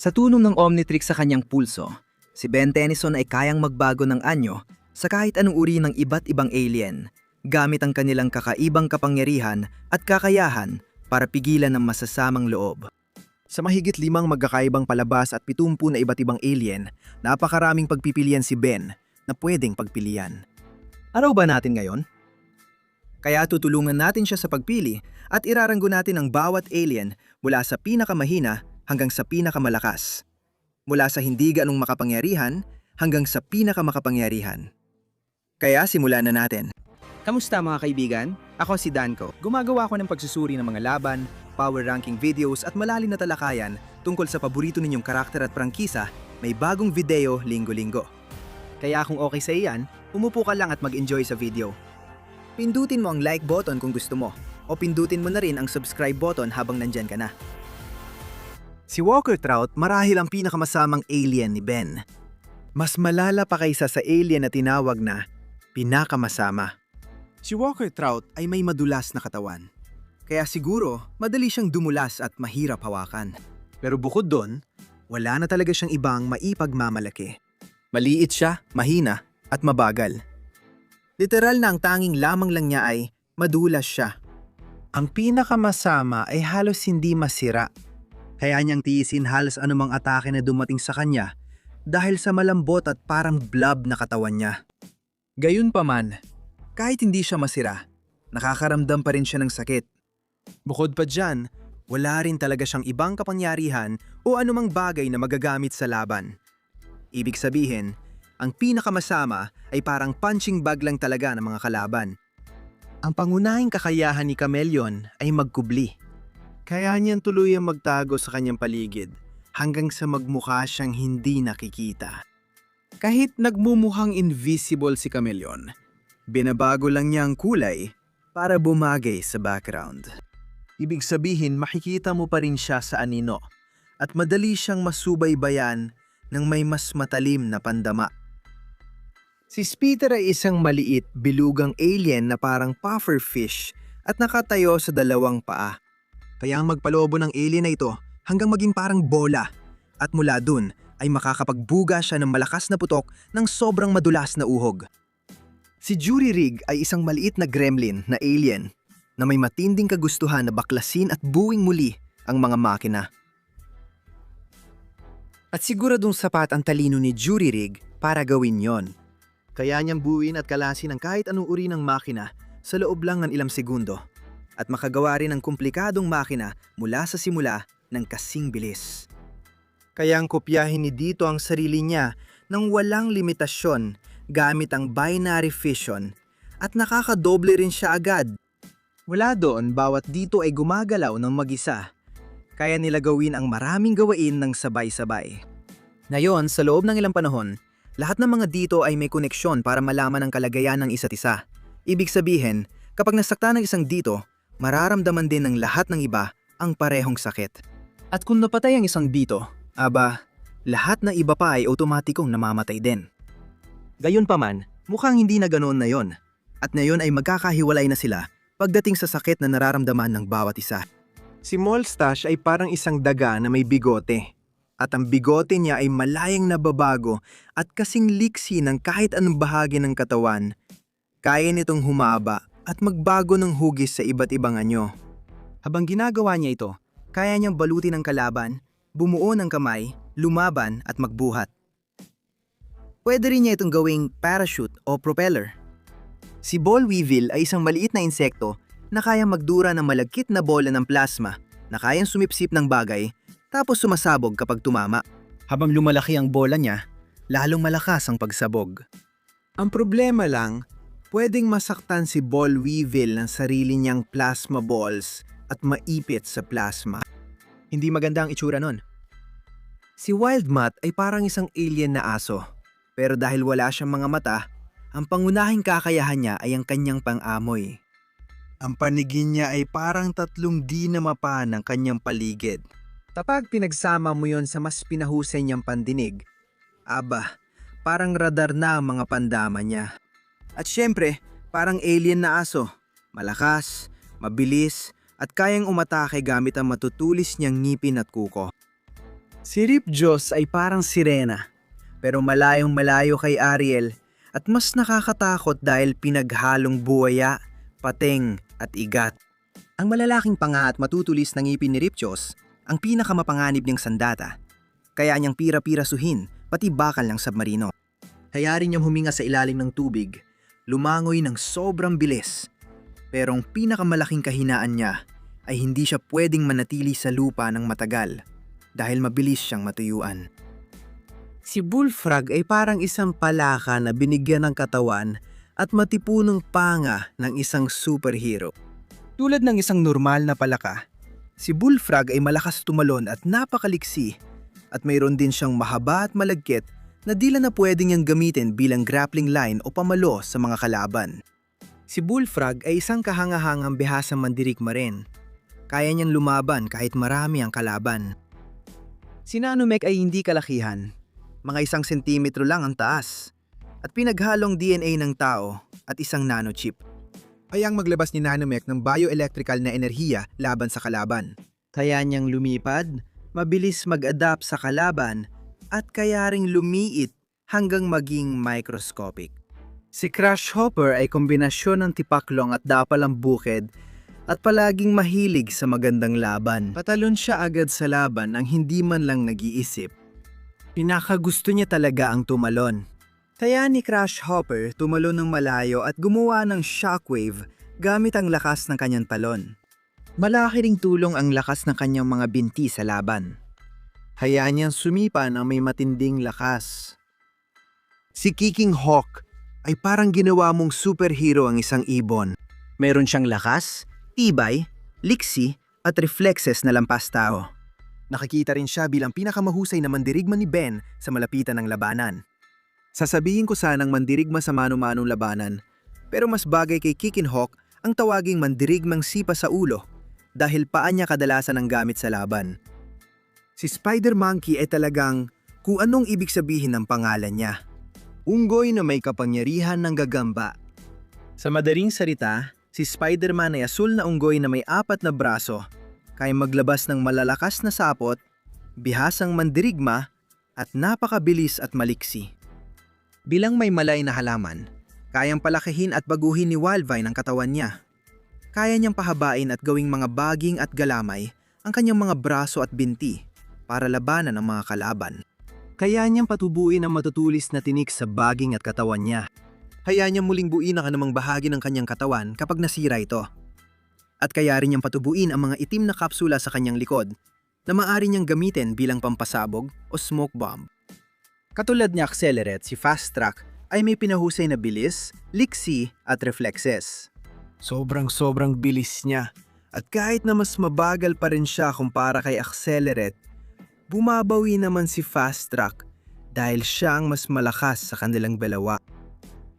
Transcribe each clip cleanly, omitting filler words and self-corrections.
Sa tulong ng Omnitrix sa kanyang pulso, si Ben Tennyson ay kayang magbago ng anyo sa kahit anong uri ng iba't ibang alien, gamit ang kanilang kakaibang kapangyarihan at kakayahan para pigilan ng masasamang loob. Sa mahigit 5 magkakaibang palabas at 70 na iba't ibang alien, napakaraming pagpipilian si Ben na pwedeng pagpilian. Araw ba natin ngayon? Kaya tutulungan natin siya sa pagpili at iraranggo natin ang bawat alien mula sa pinakamahina hanggang sa pinakamalakas. Mula sa hindi ganong makapangyarihan hanggang sa pinakamakapangyarihan. Kaya simulan na natin. Kamusta mga kaibigan? Ako si Danko. Gumagawa ako ng pagsusuri ng mga laban, power ranking videos at malalim na talakayan tungkol sa paborito ninyong karakter at prangkisa. May bagong video linggo-linggo. Kaya kung okay sa iyan, umupo ka lang at mag-enjoy sa video. Pindutin mo ang like button kung gusto mo, o pindutin mo na rin ang subscribe button habang nandyan ka na. Si Walker Trout marahil ang pinakamasamang alien ni Ben. Mas malala pa kaysa sa alien na tinawag na pinakamasama. Si Walker Trout ay may madulas na katawan. Kaya siguro madali siyang dumulas at mahirap hawakan. Pero bukod doon, wala na talaga siyang ibang maipagmamalaki. Maliit siya, mahina, at mabagal. Literal na ang tanging lamang lang niya ay madulas siya. Ang pinakamasama ay halos hindi masira. Kaya niyang tiisin halos anumang atake na dumating sa kanya dahil sa malambot at parang blob na katawan niya. Gayunpaman, kahit hindi siya masira, nakakaramdam pa rin siya ng sakit. Bukod pa dyan, wala rin talaga siyang ibang kapangyarihan o anumang bagay na magagamit sa laban. Ibig sabihin, ang pinakamasama ay parang punching bag lang talaga ng mga kalaban. Ang pangunahing kakayahan ni Chameleon ay magkubli. Kaya niyang tuluyang magtago sa kanyang paligid hanggang sa magmukha siyang hindi nakikita. Kahit nagmumukhang invisible si Chameleon, binabago lang niya ang kulay para bumagay sa background. Ibig sabihin makikita mo pa rin siya sa anino at madali siyang masubaybayan ng may mas matalim na pandama. Si Spitzer ay isang maliit, bilugang alien na parang pufferfish at nakatayo sa 2 paa. Kaya ang magpalobo ng alien na ito hanggang maging parang bola at mula dun ay makakapagbuga siya ng malakas na putok ng sobrang madulas na uhog. Si Jury Rig ay isang maliit na gremlin na alien na may matinding kagustuhan na baklasin at buwing muli ang mga makina. At siguradong sapat ang talino ni Jury Rig para gawin yon. Kaya niyang buuin at kalasin ang kahit anong uri ng makina sa loob lang ng ilang segundo. At makagawa rin ng komplikadong makina mula sa simula ng kasing bilis. Kaya ang kopyahin ni Dito ang sarili niya ng walang limitasyon gamit ang binary fission at nakakadoble rin siya agad. Wala doon bawat Dito ay gumagalaw ng mag-isa. Kaya nila gawin ang maraming gawain ng sabay-sabay. Ngayon, sa loob ng ilang panahon, lahat ng mga Dito ay may koneksyon para malaman ang kalagayan ng isa't isa. Ibig sabihin, kapag nasakta ng isang Dito, mararamdaman din ng lahat ng iba ang parehong sakit. At kung napatay ang isang Dito, lahat ng iba pa ay otomatikong namamatay din. Gayunpaman, mukhang hindi na ganoon na yon. At ngayon ay magkakahiwalay na sila pagdating sa sakit na nararamdaman ng bawat isa. Si Molstache ay parang isang daga na may bigote. At ang bigote niya ay malayang nababago at kasing liksi ng kahit anong bahagi ng katawan. Kaya nitong humaba at magbago ng hugis sa iba't ibang anyo. Habang ginagawa niya ito, kaya niyang balutin ang kalaban, bumuo ng kamay, lumaban at magbuhat. Pwede rin niya itong gawing parachute o propeller. Si Ball Weevil ay isang maliit na insekto na kayang magdura ng malagkit na bola ng plasma na kayang sumipsip ng bagay tapos sumasabog kapag tumama. Habang lumalaki ang bola niya, lalong malakas ang pagsabog. Ang problema lang, pwedeng masaktan si Ball Weevil ng sarili niyang plasma balls at maipit sa plasma. Hindi maganda ang itsura nun. Si Wildmutt ay parang isang alien na aso. Pero dahil wala siyang mga mata, ang pangunahing kakayahan niya ay ang kanyang pang-amoy. Ang paningin niya ay parang 3D na mapa ng kanyang paligid. Kapag pinagsama mo yon sa mas pinahusay niyang pandinig, parang radar na ang mga pandama niya. At syempre, parang alien na aso. Malakas, mabilis, at kayang umatake gamit ang matutulis niyang ngipin at kuko. Si Ripjaws ay parang sirena, pero malayong malayo kay Ariel at mas nakakatakot dahil pinaghalong buwaya, pateng at igat. Ang malalaking panga at matutulis ng ngipin ni Ripjaws ang pinakamapanganib niyang sandata. Kaya niyang pira-pirasuhin pati bakal ng submarino. Hayari niyang huminga sa ilalim ng tubig, lumangoy ng sobrang bilis. Pero ang pinakamalaking kahinaan niya ay hindi siya pwedeng manatili sa lupa ng matagal dahil mabilis siyang matuyuan. Si Bullfrog ay parang isang palaka na binigyan ng katawan at matipunong panga ng isang superhero. Tulad ng isang normal na palaka, si Bullfrog ay malakas tumalon at napakaliksi at mayroon din siyang mahaba at malagkit na dila na pwedeng niyang gamitin bilang grappling line o pamalo sa mga kalaban. Si Bullfrog ay isang kahangahangang bihasang mandirigma rin. Kaya niyang lumaban kahit marami ang kalaban. Si Nanomech ay hindi kalakihan, mga 1 sentimetro lang ang taas, at pinaghalong DNA ng tao at isang nanochip. Kayang maglabas ni Nanomech ng bioelectrical na enerhiya laban sa kalaban. Kaya niyang lumipad, mabilis mag-adapt sa kalaban, at kaya ring lumiit hanggang maging microscopic. Si Crash Hopper ay kombinasyon ng tipaklong at dapalang bukid at palaging mahilig sa magandang laban. Patalon siya agad sa laban nang hindi man lang nag-iisip. Pinakagusto niya talaga ang tumalon. Kaya ni Crash Hopper tumalon ng malayo at gumawa ng shockwave gamit ang lakas ng kanyang talon. Malaki ring tulong ang lakas ng kanyang mga binti sa laban. Hayaan niyang sumipa ng may matinding lakas. Si Kicking Hawk ay parang ginawa mong superhero ang isang ibon. Meron siyang lakas, tibay, liksi at reflexes na lampas tao. Nakikita rin siya bilang pinakamahusay na mandirigma ni Ben sa malapitan ng labanan. Sasabihin ko sanang mandirigma sa mano-manong labanan, pero mas bagay kay Kicking Hawk ang tawaging mandirigmang sipa sa ulo dahil paa niya kadalasan ang gamit sa laban. Si Spider Monkey ay talagang kung anong ibig sabihin ng pangalan niya. Unggoy na may kapangyarihan ng gagamba. Sa madaling salita, si Spider-Man ay asul na unggoy na may 4 na braso, kaya maglabas ng malalakas na sapot, bihasang mandirigma, at napakabilis at maliksi. Bilang may malay na halaman, kayang palakihin at baguhin ni Wildvine ang katawan niya. Kaya niyang pahabain at gawing mga baging at galamay ang kanyang mga braso at binti para labanan ang mga kalaban. Kaya niyang patubuin ang matutulis na tinik sa baging at katawan niya. Hayaan niyang muling buuin ang anumang bahagi ng kanyang katawan kapag nasira ito. At kaya rin niyang patubuin ang mga itim na kapsula sa kanyang likod na maaari niyang gamitin bilang pampasabog o smoke bomb. Katulad ni Accelerate, si Fast Track ay may pinahusay na bilis, liksi at reflexes. Sobrang bilis niya. At kahit na mas mabagal pa rin siya kumpara kay Accelerate, bumabawi naman si Fast Track dahil siya ang mas malakas sa kanilang dalawa.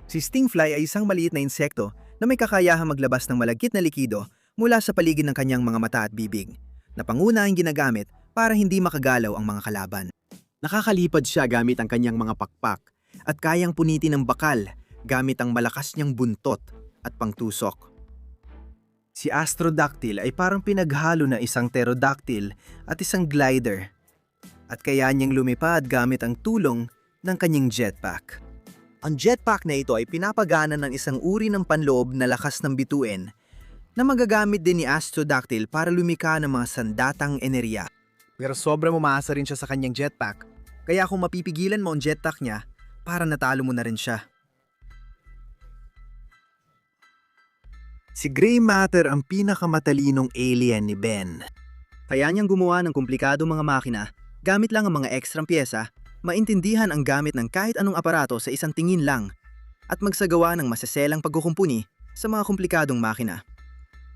Si Stingfly ay isang maliit na insekto na may kakayahang maglabas ng malagkit na likido mula sa paligid ng kanyang mga mata at bibig, na pangunahing ginagamit para hindi makagalaw ang mga kalaban. Nakakalipad siya gamit ang kanyang mga pakpak at kayang punitin ng bakal gamit ang malakas niyang buntot at pangtusok. Si Astrodactyl ay parang pinaghalo na isang pterodactyl at isang glider, at kaya niyang lumipad gamit ang tulong ng kanyang jetpack. Ang jetpack na ito ay pinapagana ng isang uri ng panloob na lakas ng bituin na magagamit din ni Astrodactyl para lumika ng mga sandatang enerhiya. Pero sobrang umaasa rin siya sa kanyang jetpack, kaya kung mapipigilan mo ang jetpack niya, para natalo mo na rin siya. Si Grey Matter ang pinakamatalinong alien ni Ben. Kaya niyang gumawa ng komplikadong mga makina gamit lang ang mga ekstrang pyesa, maintindihan ang gamit ng kahit anong aparato sa isang tingin lang, at magsagawa ng maseselang pagkukumpuni sa mga komplikadong makina.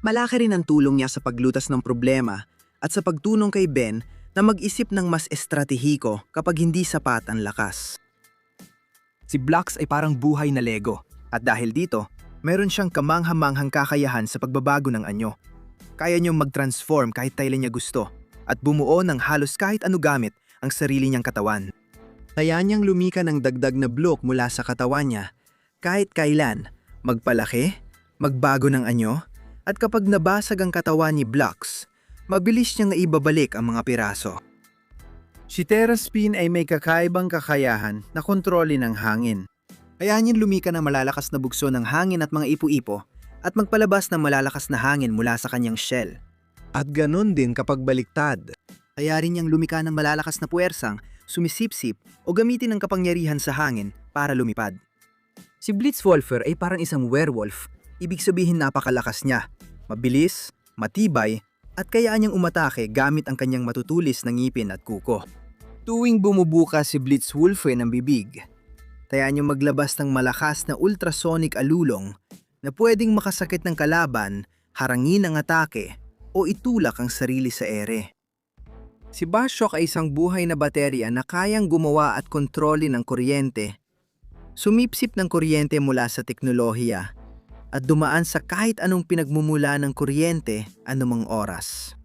Malaki rin ang tulong niya sa paglutas ng problema at sa pagtulong kay Ben na mag-isip ng mas estratehiko kapag hindi sapat ang lakas. Si Blocks ay parang buhay na Lego, at dahil dito, meron siyang kamangha-manghang kakayahan sa pagbabago ng anyo. Kaya niyang mag-transform kahit kailan niya gusto at bumuo ng halos kahit ano gamit ang sarili niyang katawan. Kaya niyang lumika ng dagdag na block mula sa katawan niya kahit kailan, magpalaki, magbago ng anyo, at kapag nabasag ang katawan ni Blocks, mabilis niyang naibabalik ang mga piraso. Si Terraspin ay may kakaibang kakayahan na kontrolin ang hangin. Kaya niyang lumika ng malalakas na bugso ng hangin at mga ipu-ipo at magpalabas ng malalakas na hangin mula sa kanyang shell. At ganun din kapag baliktad. Kaya rin niyang lumika ng malalakas na puwersang, sumisipsip o gamitin ng kapangyarihan sa hangin para lumipad. Si Blitzwolfer ay parang isang werewolf. Ibig sabihin napakalakas niya, mabilis, matibay, at kayaan niyang umatake gamit ang kanyang matutulis na ngipin at kuko. Tuwing bumubukas si Blitzwolfer ng bibig, kaya niyang maglabas ng malakas na ultrasonic alulong na pwedeng makasakit ng kalaban, harangin ang atake, o itulak ang sarili sa ere. Si Bashok ay isang buhay na baterya na kayang gumawa at kontrolin ng kuryente. Sumipsip ng kuryente mula sa teknolohiya at dumaan sa kahit anong pinagmumula ng kuryente anumang oras.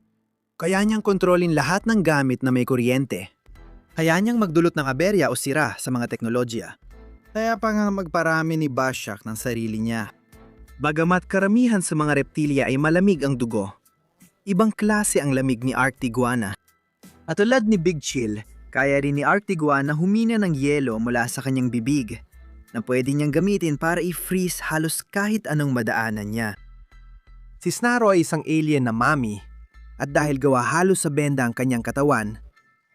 Kaya niyang kontrolin lahat ng gamit na may kuryente. Kaya niyang magdulot ng aberya o sira sa mga teknolohiya. Kaya pa nga magparami ni Bashak ng sarili niya. Bagamat karamihan sa mga reptilya ay malamig ang dugo, ibang klase ang lamig ni Arctiguana. At tulad ni Big Chill, kaya rin ni Arctiguana humina ng yelo mula sa kanyang bibig na pwede niyang gamitin para i-freeze halos kahit anong madaanan niya. Si Snarrow ay isang alien na mami At dahil gawa halos sa benda ang kanyang katawan,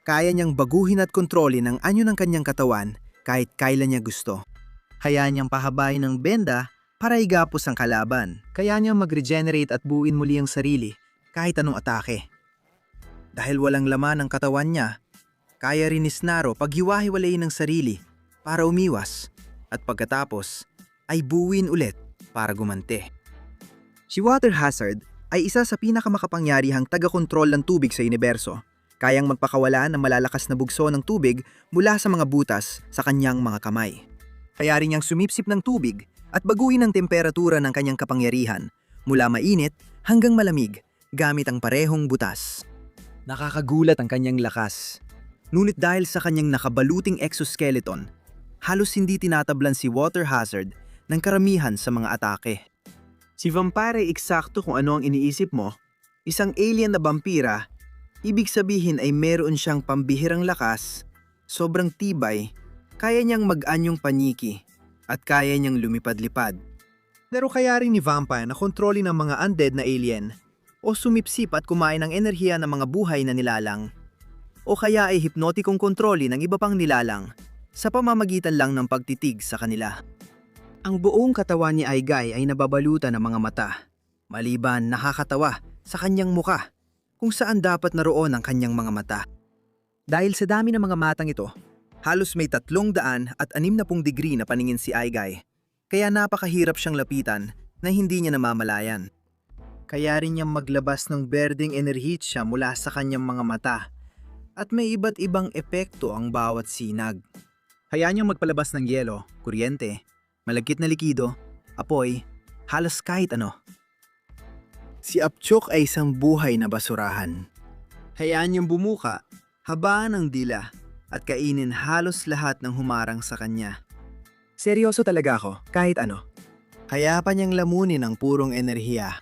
kaya niyang baguhin at kontrolin ang anyo ng kanyang katawan kahit kailan niya gusto. Kaya niyang pahabain ng benda para igapos ang kalaban. Kaya niyang mag-regenerate at buuin muli ang sarili kahit anong atake. Dahil walang laman ang katawan niya, kaya rin ni Snarrow paghiwa-hiwalayin ng sarili para umiwas at pagkatapos ay buuin ulit para gumante. Si Water Hazard ay isa sa pinakamakapangyarihang taga-kontrol ng tubig sa universo. Kayang magpakawala ng malalakas na bugso ng tubig mula sa mga butas sa kanyang mga kamay. Kaya rin niyang sumipsip ng tubig at baguhin ang temperatura ng kanyang kapangyarihan mula mainit hanggang malamig gamit ang parehong butas. Nakakagulat ang kanyang lakas. Ngunit dahil sa kanyang nakabaluting exoskeleton, halos hindi tinatablan si Water Hazard ng karamihan sa mga atake. Si Vampire ay eksakto kung ano ang iniisip mo. Isang alien na vampira, ibig sabihin ay meron siyang pambihirang lakas, sobrang tibay, kaya niyang mag-anyong paniki, at kaya niyang lumipad-lipad. Pero kaya rin ni Vampire na kontrolin ang mga undead na alien, O sumipsip at kumain ng enerhiya ng mga buhay na nilalang. O kaya ay hipnotikong kontrolin ng iba pang nilalang sa pamamagitan lang ng pagtitig sa kanila. Ang buong katawan ni Aigay ay nababalutan ng mga mata, maliban nakakatawa sa kanyang muka kung saan dapat naroon ang kanyang mga mata. Dahil sa dami ng mga matang ito, halos may 360 degree na paningin si Aigay, kaya napakahirap siyang lapitan na hindi niya namamalayan. Kaya rin niyang maglabas ng berdeng enerhiya mula sa kanyang mga mata at may iba't ibang epekto ang bawat sinag. Kaya niyang magpalabas ng yelo, kuryente, malagkit na likido, apoy, halos kahit ano. Si Apchok ay isang buhay na basurahan. Hayaan niyang bumuka, habaan ng dila, at kainin halos lahat ng humarang sa kanya. Seryoso talaga ako, kahit ano. Kaya pa niyang lamunin ang purong enerhiya.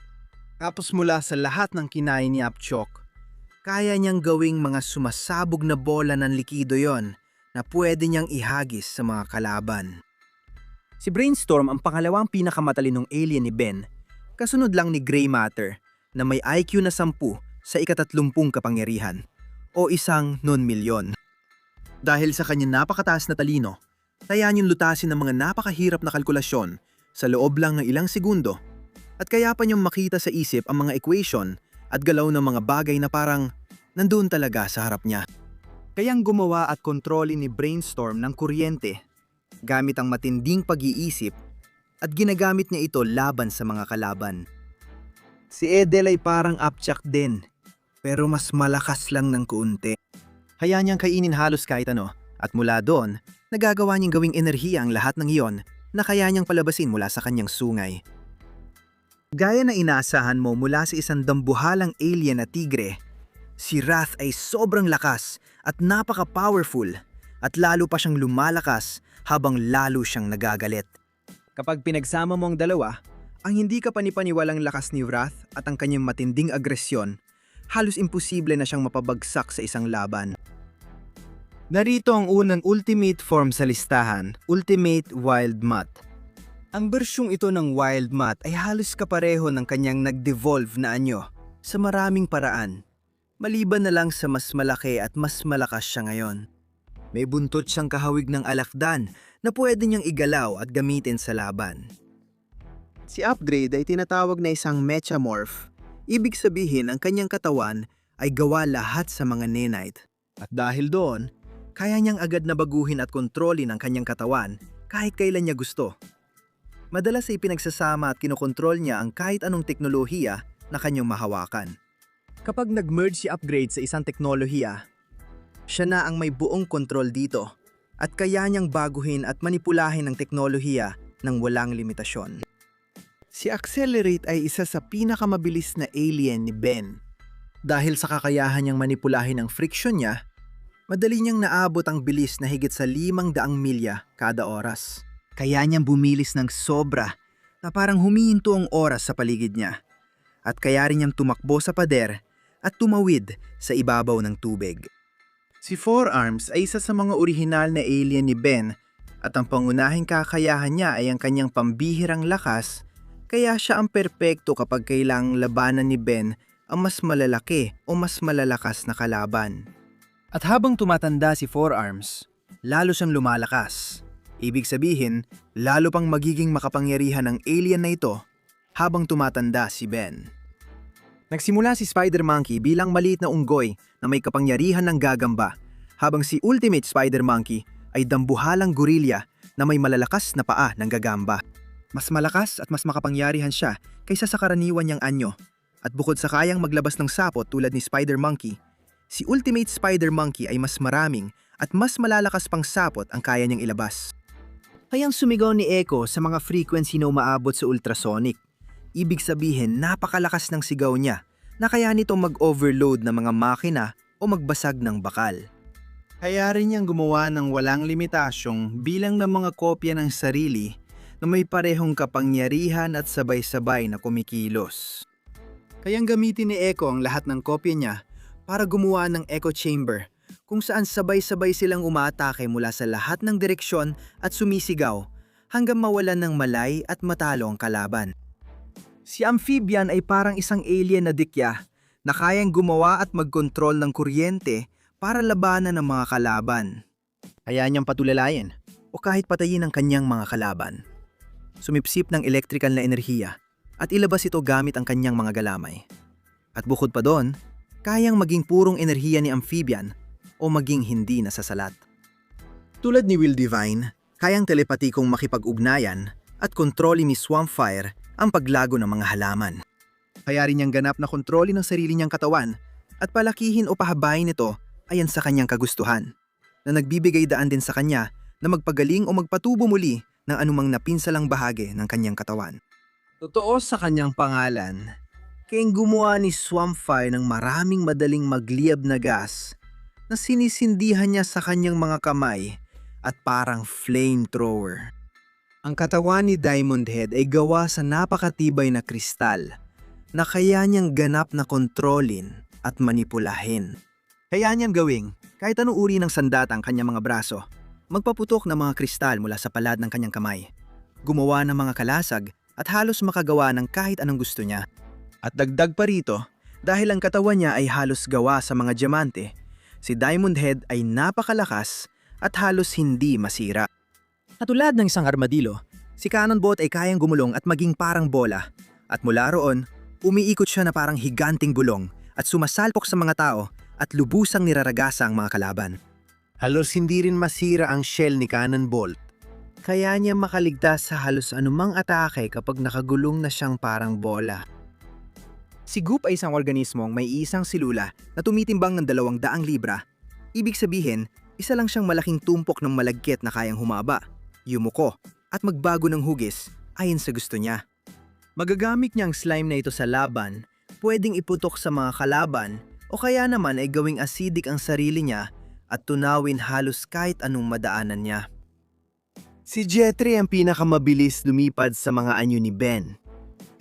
Tapos mula sa lahat ng kinain ni Apchok, kaya niyang gawing mga sumasabog na bola ng likido yon na pwede niyang ihagis sa mga kalaban. Si Brainstorm ang pangalawang pinakamatalinong alien ni Ben, kasunod lang ni Grey Matter na may IQ na 10 sa ika-30 kapangyarihan o isang non-milyon. Dahil sa kanyang napakataas na talino, kaya niyang lutasin ng mga napakahirap na kalkulasyon sa loob lang ng ilang segundo at kaya pa niyang makita sa isip ang mga equation at galaw ng mga bagay na parang nandun talaga sa harap niya. Kayang gumawa at kontrolin ni Brainstorm ng kuryente gamit ang matinding pag-iisip at ginagamit niya ito laban sa mga kalaban. Si Edel ay parang Apchak din, pero mas malakas lang ng kuunti. Hayaan niyang kainin halos kahit ano at mula doon, nagagawa niyang gawing enerhiya ang lahat ng iyon na kaya niyang palabasin mula sa kanyang sungay. Gaya na inaasahan mo mula sa isang dambuhalang alien na tigre, si Wrath ay sobrang lakas at napaka-powerful at lalo pa siyang lumalakas habang lalo siyang nagagalit. Kapag pinagsama mo ang dalawa, ang hindi kapanipaniwalang lakas ni Wrath at ang kanyang matinding agresyon, halos imposible na siyang mapabagsak sa isang laban. Narito ang unang ultimate form sa listahan, Ultimate Wild Mutt. Ang bersyong ito ng Wild Mutt ay halos kapareho ng kanyang nag-devolve na anyo sa maraming paraan. Maliban na lang sa mas malaki at mas malakas siya ngayon. May buntot siyang kahawig ng alakdan na pwede niyang igalaw at gamitin sa laban. Si Upgrade ay tinatawag na isang Mechamorph. Ibig sabihin ang kanyang katawan ay gawa lahat sa mga nanite. At dahil doon, kaya niyang agad na baguhin at kontrolin ang kanyang katawan kahit kailan niya gusto. Madalas ay pinagsasama at kinokontrol niya ang kahit anong teknolohiya na kanyang mahawakan. Kapag nag-merge si Upgrade sa isang teknolohiya, siya na ang may buong kontrol dito at kaya niyang baguhin at manipulahin ang teknolohiya ng walang limitasyon. Si Accelerate ay isa sa pinakamabilis na alien ni Ben. Dahil sa kakayahan niyang manipulahin ang friction niya, madali niyang naabot ang bilis na higit sa 500 milya kada oras. Kaya niyang bumilis ng sobra na parang humihinto ang oras sa paligid niya. At kaya rin niyang tumakbo sa pader at tumawid sa ibabaw ng tubig. Si Four Arms ay isa sa mga orihinal na alien ni Ben at ang pangunahing kakayahan niya ay ang kanyang pambihirang lakas, kaya siya ang perpekto kapag kailangang labanan ni Ben ang mas malalaki o mas malalakas na kalaban. At habang tumatanda si Four Arms, lalo siyang lumalakas. Ibig sabihin, lalo pang magiging makapangyarihan ng alien na ito habang tumatanda si Ben. Nagsimula si Spider Monkey bilang maliit na unggoy na may kapangyarihan ng gagamba, habang si Ultimate Spider Monkey ay dambuhalang gorilya na may malalakas na paa ng gagamba. Mas malakas at mas makapangyarihan siya kaysa sa karaniwan niyang anyo. At bukod sa kayang maglabas ng sapot tulad ni Spider Monkey, si Ultimate Spider Monkey ay mas maraming at mas malalakas pang sapot ang kaya niyang ilabas. Kayang sumigaw ni Echo sa mga frequency na umaabot sa ultrasonic. Ibig sabihin, napakalakas ng sigaw niya na kaya nitong mag-overload ng mga makina o magbasag ng bakal. Kaya rin niyang gumawa ng walang limitasyong bilang ng mga kopya ng sarili na may parehong kapangyarihan at sabay-sabay na kumikilos. Kayang gamitin ni Echo ang lahat ng kopya niya para gumawa ng echo chamber kung saan sabay-sabay silang umaatake mula sa lahat ng direksyon at sumisigaw hanggang mawalan ng malay at matalo ang kalaban. Si Amphibian ay parang isang alien na dikya na kayang gumawa at magkontrol ng kuryente para labanan ng mga kalaban. Kaya niyang patulalayin o kahit patayin ang kanyang mga kalaban. Sumipsip ng electrical na enerhiya at ilabas ito gamit ang kanyang mga galamay. At bukod pa doon, kayang maging purong enerhiya ni Amphibian o maging hindi nasasalat. Tulad ni Will Divine, kayang telepatikong makipag-ugnayan at kontrolin ni Swampfire ang paglago ng mga halaman. Kaya rin niyang ganap na kontrolin ang sarili niyang katawan at palakihin o pahabain ito ayon sa kanyang kagustuhan, na nagbibigay daan din sa kanya na magpagaling o magpatubo muli ng anumang napinsalang bahagi ng kanyang katawan. Totoo sa kanyang pangalan, kayang gumawa ni Swampfire ng maraming madaling magliyab na gas na sinisindihan niya sa kanyang mga kamay at parang flamethrower. Ang katawan ni Diamond Head ay gawa sa napakatibay na kristal na kaya niyang ganap na kontrolin at manipulahin. Kaya niyang gawing kahit anong uri ng sandata ang kanyang mga braso, magpaputok ng mga kristal mula sa palad ng kanyang kamay, gumawa ng mga kalasag at halos makagawa ng kahit anong gusto niya. At dagdag pa rito, dahil ang katawan niya ay halos gawa sa mga diamante, si Diamond Head ay napakalakas at halos hindi masira. Katulad ng isang armadillo, si Cannonbot ay kayang gumulong at maging parang bola. At mula roon, umiikot siya na parang higanting gulong at sumasalpok sa mga tao at lubusang niraragasa ang mga kalaban. Halos hindi rin masira ang shell ni Cannonbolt. Kaya niya makaligtas sa halos anumang atake kapag nakagulong na siyang parang bola. Si Goop ay isang organismong may isang silula na tumitimbang ng 200 libra. Ibig sabihin, isa lang siyang malaking tumpok ng malagkit na kayang humaba, yumuko, at magbago ng hugis ayon sa gusto niya. Magagamit niya ang slime na ito sa laban, pwedeng iputok sa mga kalaban, o kaya naman ay gawing acidic ang sarili niya at tunawin halos kahit anong madaanan niya. Si Jetri ang pinakamabilis lumipad sa mga anyo ni Ben.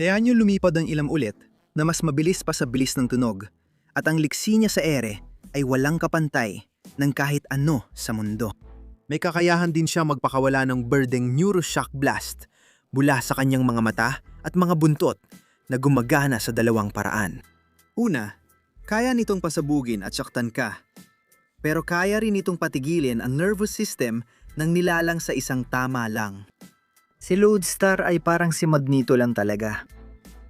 Kaya niyo lumipad ng ilang ulit na mas mabilis pa sa bilis ng tunog, at ang liksi niya sa ere ay walang kapantay ng kahit ano sa mundo. May kakayahan din siya magpakawala ng birding neuroshock blast mula sa kanyang mga mata at mga buntot na gumagana sa dalawang paraan. Una, kaya nitong pasabugin at saktan ka. Pero kaya rin itong patigilin ang nervous system ng nilalang sa isang tama lang. Si Lodestar ay parang si Magneto lang talaga.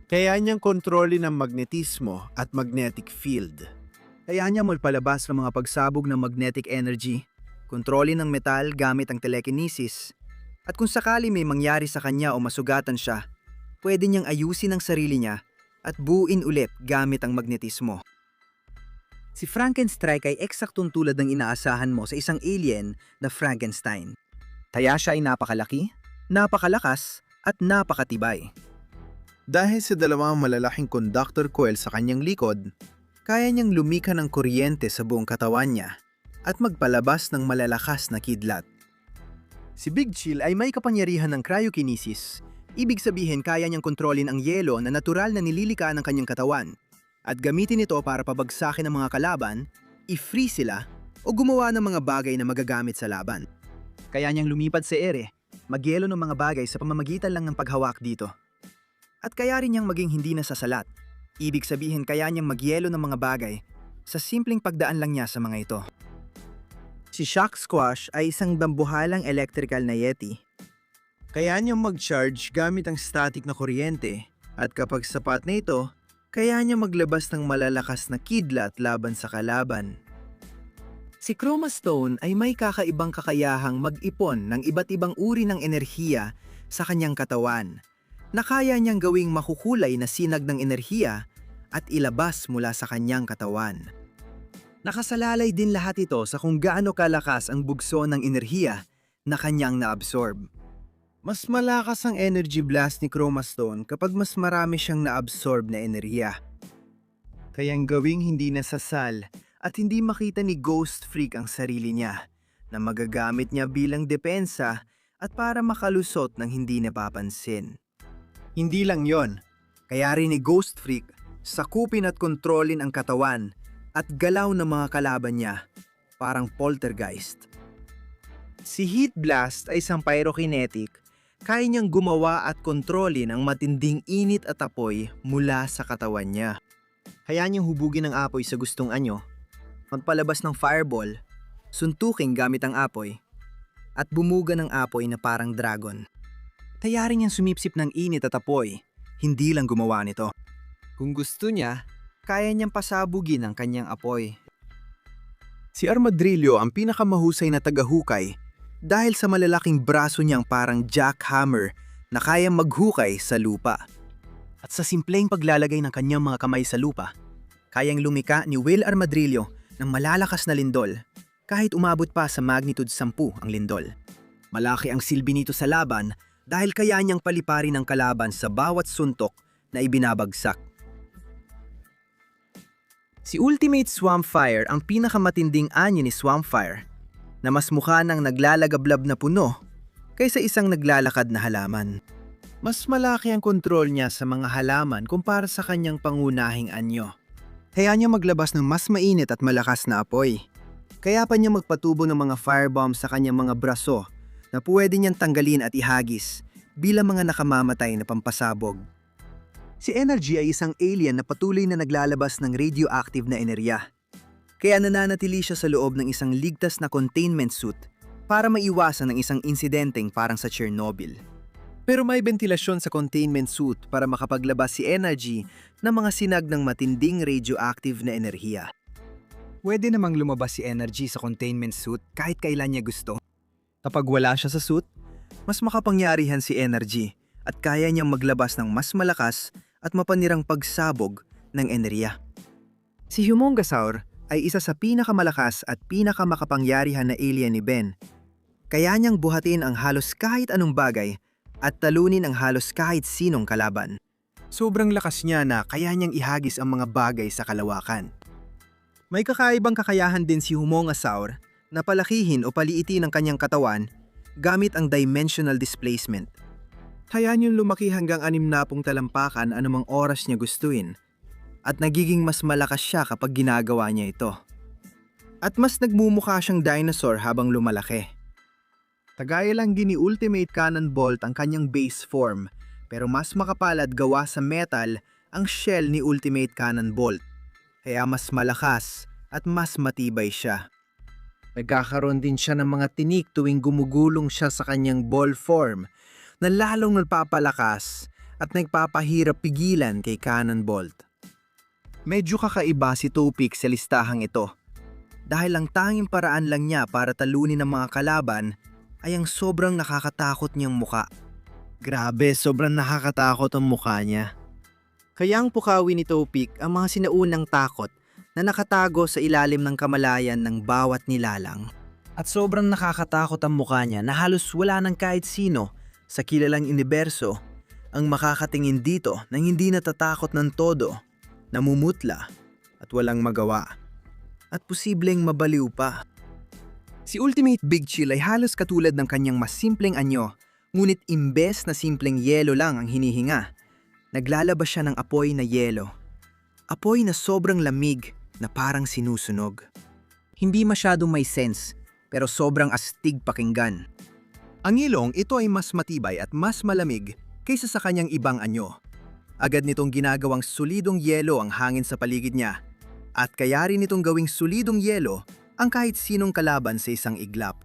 Kaya niyang kontrolin ang magnetismo at magnetic field. Kaya niya magpalabas ng mga pagsabog ng magnetic energy, kontrolin ng metal gamit ang telekinesis, at kung sakali may mangyari sa kanya o masugatan siya, pwede niyang ayusin ang sarili niya at buuin ulit gamit ang magnetismo. Si Frankenstrike ay eksaktong tulad ng inaasahan mo sa isang alien na Frankenstein. Kaya siya ay napakalaki, napakalakas, at napakatibay. Dahil sa dalawang malalaking conductor coil sa kanyang likod, kaya niyang lumika ng kuryente sa buong katawan niya at magpalabas ng malalakas na kidlat. Si Big Chill ay may kapangyarihan ng cryokinesis. Ibig sabihin kaya niyang kontrolin ang yelo na natural na nililika ng kanyang katawan at gamitin ito para pabagsakin ang mga kalaban, i-free sila o gumawa ng mga bagay na magagamit sa laban. Kaya niyang lumipad sa ere, magyelo ng mga bagay sa pamamagitan lang ng paghawak dito. At kaya rin niyang maging hindi nasasalat. Ibig sabihin kaya niyang magyelo ng mga bagay sa simpleng pagdaan lang niya sa mga ito. Si Shock Squash ay isang dambuhalang electrical na yeti. Kaya niyang mag-charge gamit ang static na kuryente at kapag sapat na ito, kaya niya maglabas ng malalakas na kidlat laban sa kalaban. Si Chroma Stone ay may kakaibang kakayahang mag-ipon ng iba't ibang uri ng enerhiya sa kanyang katawan na kaya niyang gawing makukulay na sinag ng enerhiya at ilabas mula sa kanyang katawan. Nakasalalay din lahat ito sa kung gaano kalakas ang bugso ng enerhiya na kanyang naabsorb. Mas malakas ang energy blast ni Chroma Stone kapag mas marami siyang naabsorb na enerhiya. Kayang gawing hindi nasasal at hindi makita ni Ghost Freak ang sarili niya na magagamit niya bilang depensa at para makalusot ng hindi napapansin. Hindi lang yon, kaya rin ni Ghost Freak sakupin at kontrolin ang katawan at galaw ng mga kalaban niya, parang poltergeist. Si Heat Blast ay isang pyrokinetic, kaya niyang gumawa at kontrolin ang matinding init at apoy mula sa katawan niya. Kaya niyang hubugin ang apoy sa gustong anyo, Magpalabas ng fireball, suntuking gamit ang apoy, at bumuga ng apoy na parang dragon. Kaya rin niyang sumipsip ng init at apoy, hindi lang gumawa nito. Kung gusto niya, kaya niyang pasabugin ang kanyang apoy. si Armadillo ang pinakamahusay na tagahukay dahil sa malalaking braso niyang parang jackhammer na kayang maghukay sa lupa. At sa simpleng paglalagay ng kanyang mga kamay sa lupa, kayang lumika ni Will Armadillo ng malalakas na lindol kahit umabot pa sa magnitude 10 ang lindol. Malaki ang silbi nito sa laban dahil kaya niyang paliparin ang kalaban sa bawat suntok na ibinabagsak. Si Ultimate Swampfire ang pinakamatinding anyo ni Swampfire na mas mukha ng naglalagablab na puno kaysa isang naglalakad na halaman. Mas malaki ang kontrol niya sa mga halaman kumpara sa kanyang pangunahing anyo. Kaya niya maglabas ng mas mainit at malakas na apoy. Kaya pa niya magpatubo ng mga firebomb sa kanyang mga braso na pwede niyang tanggalin at ihagis bilang mga nakamamatay na pampasabog. Si Energy ay isang alien na patuloy na naglalabas ng radioactive na enerhiya. Kaya nananatili siya sa loob ng isang ligtas na containment suit para maiwasan ng isang insidenteng parang sa Chernobyl. Pero may ventilasyon sa containment suit para makapaglabas si Energy ng mga sinag ng matinding radioactive na enerhiya. Pwede namang lumabas si Energy sa containment suit kahit kailan niya gusto. Kapag wala siya sa suit, mas makapangyarihan si Energy at kaya niyang maglabas ng mas malakas at mapanirang pagsabog ng enerhiya. Si Humongosaur ay isa sa pinakamalakas at pinakamakapangyarihan na alien ni Ben. Kaya niyang buhatin ang halos kahit anong bagay at talunin ang halos kahit sinong kalaban. Sobrang lakas niya na kaya niyang ihagis ang mga bagay sa kalawakan. May kakaibang kakayahan din si Humongosaur na palakihin o paliitin ang kanyang katawan gamit ang dimensional displacement. Kaya niyang lumaki hanggang 60 talampakan anumang oras niya gustuin at nagiging mas malakas siya kapag ginagawa niya ito. At mas nagmumukha siyang dinosaur habang lumalaki. Tagaya lang ni Ultimate Cannonbolt ang kanyang base form, pero mas makapal at gawa sa metal ang shell ni Ultimate Cannonbolt. Kaya mas malakas at mas matibay siya. Nagkakaroon din siya ng mga tinik tuwing gumugulong siya sa kanyang ball form na lalong nagpapalakas at nagpapahirap pigilan kay Cannonbolt. Medyo kakaiba si Topik sa listahang ito dahil ang tanging paraan lang niya para talunin ang mga kalaban ay ang sobrang nakakatakot niyang muka. Grabe, sobrang nakakatakot ang mukha niya. Kaya ang pukawi ni Topik ang mga sinaunang takot na nakatago sa ilalim ng kamalayan ng bawat nilalang. At sobrang nakakatakot ang mukha niya na halos wala ng kahit sino sa kilalang universo ang makakatingin dito nang hindi natatakot ng todo, namumutla at walang magawa. At posibleng mabaliw pa. Si Ultimate Big Chill ay halos katulad ng kanyang mas simpleng anyo, ngunit imbes na simpleng yelo lang ang hinihinga, naglalabas siya ng apoy na yelo. Apoy na sobrang lamig na parang sinusunog. Hindi masyadong may sense, pero sobrang astig pakinggan. Ang ilong ito ay mas matibay at mas malamig kaysa sa kanyang ibang anyo. Agad nitong ginagawang solidong yelo ang hangin sa paligid niya, at kaya rin itong gawing solidong yelo ang kahit sinong kalaban sa isang iglap.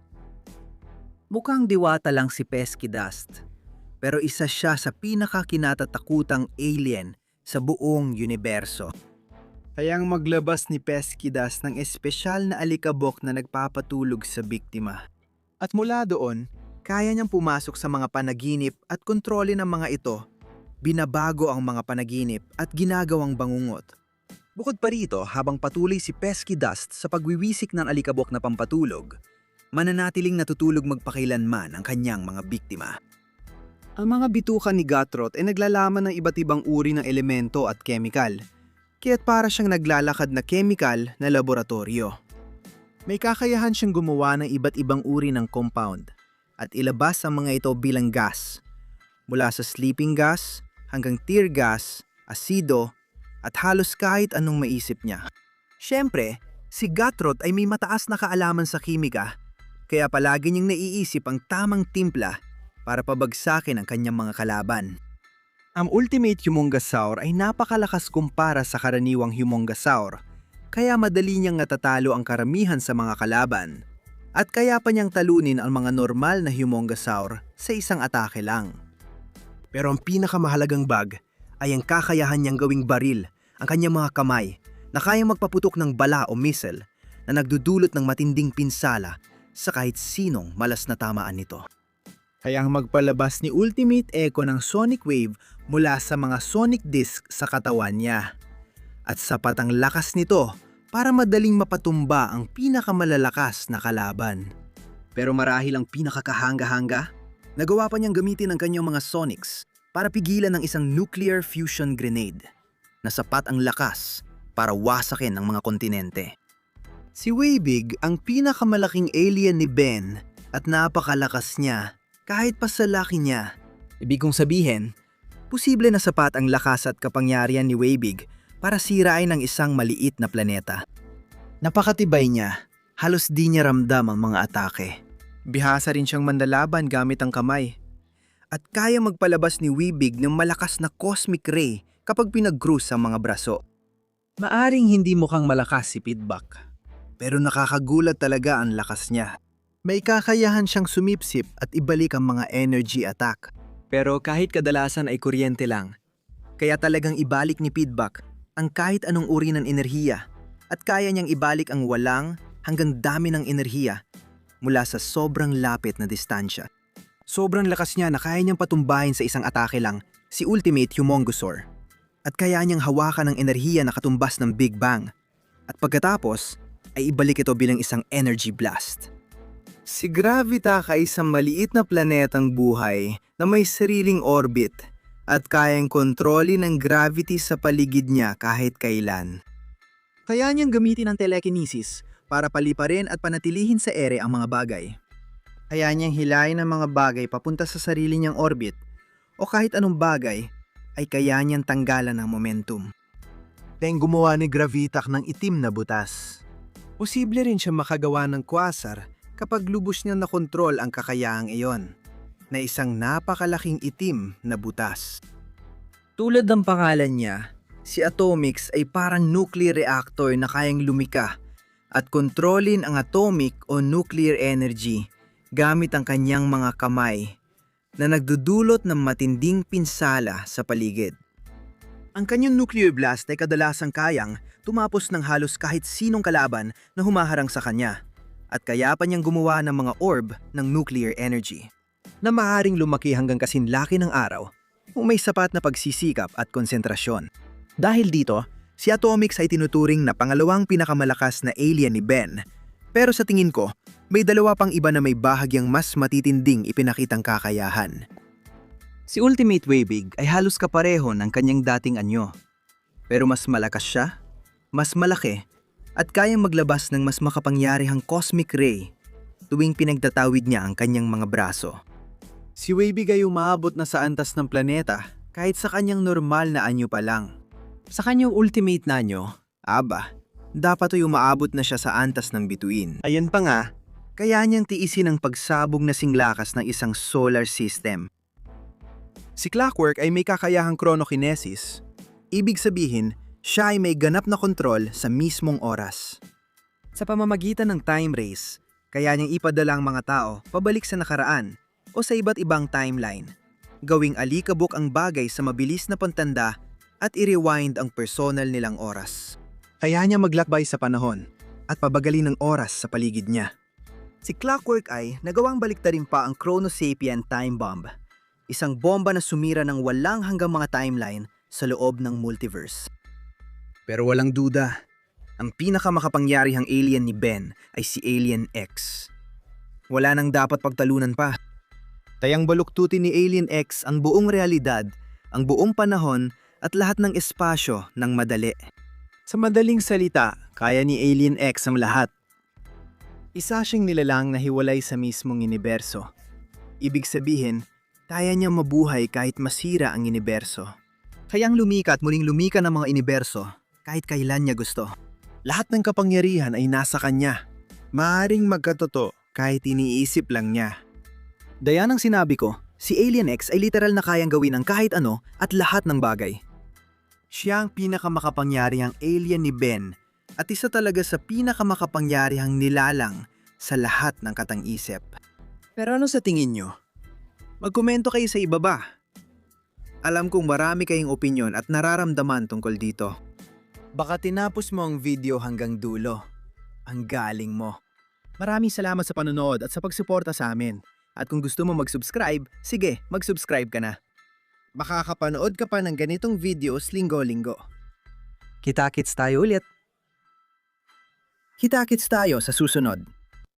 Mukhang diwata lang si Pesky Dust, pero isa siya sa pinakakinatatakutang alien sa buong universo. Kayang maglabas ni Pesky Dust ng espesyal na alikabok na nagpapatulog sa biktima. At mula doon, kaya niyang pumasok sa mga panaginip at kontrolin ang mga ito, binabago ang mga panaginip at ginagawang bangungot. Bukod pa rito, habang patuloy si Pesky Dust sa pagwiwisik ng alikabok na pampatulog, mananatiling natutulog magpakailanman ang kanyang mga biktima. Ang mga bitukan ni Gutroth ay naglalaman ng iba't ibang uri ng elemento at kemikal, kaya't para siyang naglalakad na kemikal na laboratorio. May kakayahan siyang gumawa ng iba't ibang uri ng compound at ilabas ang mga ito bilang gas, mula sa sleeping gas hanggang tear gas, asido, at halos kahit anong maisip niya. Siyempre, si Gutroth ay may mataas na kaalaman sa kimika, kaya palagi niyang naiisip ang tamang timpla para pabagsakin ang kanyang mga kalaban. Ang Ultimate Humongosaur ay napakalakas kumpara sa karaniwang Humongosaur, kaya madali niyang natatalo ang karamihan sa mga kalaban. At kaya pa niyang talunin ang mga normal na Humongosaur sa isang atake lang. Pero ang pinakamahalagang bag ay ang kakayahan niyang gawing baril ang kanyang mga kamay na kayang magpaputok ng bala o missile na nagdudulot ng matinding pinsala sa kahit sinong malas na tamaan nito. Kayang magpalabas ni Ultimate Echo ng Sonic Wave mula sa mga Sonic Disc sa katawan niya. At sapat ang lakas nito para madaling mapatumba ang pinakamalalakas na kalaban. Pero marahil ang pinakakahanga-hanga, nagawa pa niyang gamitin ang kanyang mga Sonics para pigilan ng isang nuclear fusion grenade na sapat ang lakas para wasakin ang mga kontinente. Si Waybig ang pinakamalaking alien ni Ben at napakalakas niya kahit pa sa laki niya. Ibig kong sabihin, posible na sapat ang lakas at kapangyarihan ni Waybig para sirain ang isang maliit na planeta. Napakatibay niya, halos di niya ramdam ang mga atake. Bihasa rin siyang mandalaban gamit ang kamay. At kaya magpalabas ni Waybig ng malakas na cosmic ray kapag pinag-cruise ang mga braso. Maaring hindi mukhang malakas si Feedback, pero nakakagulat talaga ang lakas niya. May kakayahan siyang sumipsip at ibalik ang mga energy attack. Pero kahit kadalasan ay kuryente lang, kaya talagang ibalik ni Feedback ang kahit anong uri ng enerhiya at kaya niyang ibalik ang walang hanggang dami ng enerhiya mula sa sobrang lapit na distansya. Sobrang lakas niya na kaya niyang patumbahin sa isang atake lang si Ultimate Humongosaur at kaya niyang hawakan ng enerhiya na katumbas ng Big Bang at pagkatapos ay ibalik ito bilang isang energy blast. Si Gravitak ay isang maliit na planetang buhay na may sariling orbit at kayang kontrolin ng gravity sa paligid niya kahit kailan. Kaya niyang gamitin ang telekinesis para paliparin at panatilihin sa ere ang mga bagay. Kaya niyang hilahin ang mga bagay papunta sa sarili niyang orbit o kahit anong bagay ay kaya niyang tanggalan ng momentum. Teng gumawa ni Gravitak ng itim na butas. Posible rin siya makagawa ng quasar kapag lubos niya nakontrol ang kakayahang iyon, na isang napakalaking itim na butas. Tulad ng pangalan niya, si Atomix ay parang nuclear reactor na kayang lumika at kontrolin ang atomic o nuclear energy gamit ang kanyang mga kamay na nagdudulot ng matinding pinsala sa paligid. Ang kanyang nuclear blast ay kadalasang kayang tumapos ng halos kahit sinong kalaban na humaharang sa kanya, at kaya pa niyang gumawa ng mga orb ng nuclear energy na maaaring lumaki hanggang kasinlaki ng araw kung may sapat na pagsisikap at konsentrasyon. Dahil dito, si Atomix ay tinuturing na pangalawang pinakamalakas na alien ni Ben, pero sa tingin ko, may dalawa pang iba na may bahagyang mas matitinding ipinakitang kakayahan. Si Ultimate Weibig ay halos kapareho ng kanyang dating anyo. Pero mas malakas siya, mas malaki, at kayang maglabas ng mas makapangyarihang cosmic ray tuwing pinagtatawid niya ang kanyang mga braso. Si Weibig ay umaabot na sa antas ng planeta kahit sa kanyang normal na anyo pa lang. Sa kanyang ultimate na anyo, dapat ay umaabot na siya sa antas ng bituin. Ayan pa nga, kaya niyang tiisin ang pagsabog na singlakas ng isang solar system. Si Clockwork ay may kakayahang chronokinesis. Ibig sabihin, siya ay may ganap na kontrol sa mismong oras. Sa pamamagitan ng time race, kaya niyang ipadala ang mga tao pabalik sa nakaraan o sa iba't ibang timeline, gawing alikabok ang bagay sa mabilis na pantanda at i-rewind ang personal nilang oras. Kaya niya maglakbay sa panahon at pabagalin ng oras sa paligid niya. Si Clockwork ay nagawang baliktarin pa ang Chrono Sapien Time Bomb, isang bomba na sumira ng walang hanggang mga timeline sa loob ng multiverse. Pero walang duda, ang pinakamakapangyarihang alien ni Ben ay si Alien X. Wala nang dapat pagtalunan pa. Tayang baluktutin ni Alien X ang buong realidad, ang buong panahon at lahat ng espasyo ng madali. Sa madaling salita, kaya ni Alien X ang lahat. Isa siyang nilalang na hiwalay sa mismong universo. Ibig sabihin, kaya niya mabuhay kahit masira ang universo. Kayang lumika at muling lumika ng mga universo kahit kailan niya gusto. Lahat ng kapangyarihan ay nasa kanya. Maaring magkatotoo kahit iniisip lang niya. Daya ng sinabi ko, si Alien X ay literal na kayang gawin ang kahit ano at lahat ng bagay. Siya ang pinakamakapangyarihang alien ni Ben at isa talaga sa pinakamakapangyarihang nilalang sa lahat ng katang-isip. Pero ano sa tingin niyo? Magkomento kayo sa ibaba. Alam kong marami kayong opinyon at nararamdaman tungkol dito. Baka tinapos mo ang video hanggang dulo. Ang galing mo. Maraming salamat sa panonood at sa pagsuporta sa amin. At kung gusto mo mag-subscribe, sige, mag-subscribe ka na. Makakapanood ka pa ng ganitong videos linggo-linggo. Kita-kits tayo ulit. Kita-kits tayo sa susunod.